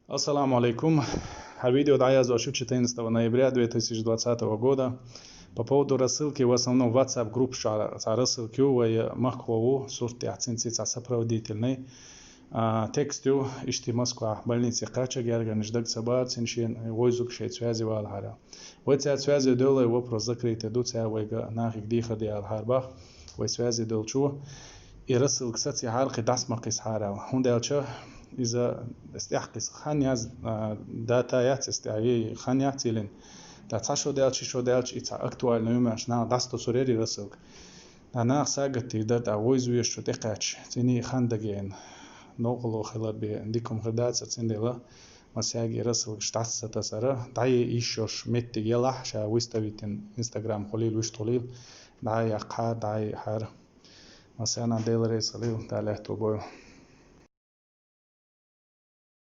Ассаламу алейкум. Видео даю 14 ноября 2020 года по поводу рассылки в основном WhatsApp групп рассылки в Махкову суртиацинцица сопроводительный тексту ишти Москва больницы Качагерга неждаг сабар циншин войзук шейт связи валхара. Вот связи дола вопрос закрытый дуция вайга нахик диха ди алхарбах вой связи долчу и рассылка сати хархи дасмакис хара. Хундалча إذا استحقس خانياز داتايات استعي خانيات يلين داتشو دالش إتsa أكتوال نيوماش نا داستو سوريري رسلك أنا ساقتي دات أويز ويشو تقاتش تيني خاندقين نوغلو خلال بينديكم خدات ستسندلا مساقي رسلك شتاسة تسارة داي إيشوش ميتي يلاح شا ويستويتين إنستغرام خليل ويش طليل داي أقا داي حار مسانا ديل ريسليل داليه توبويل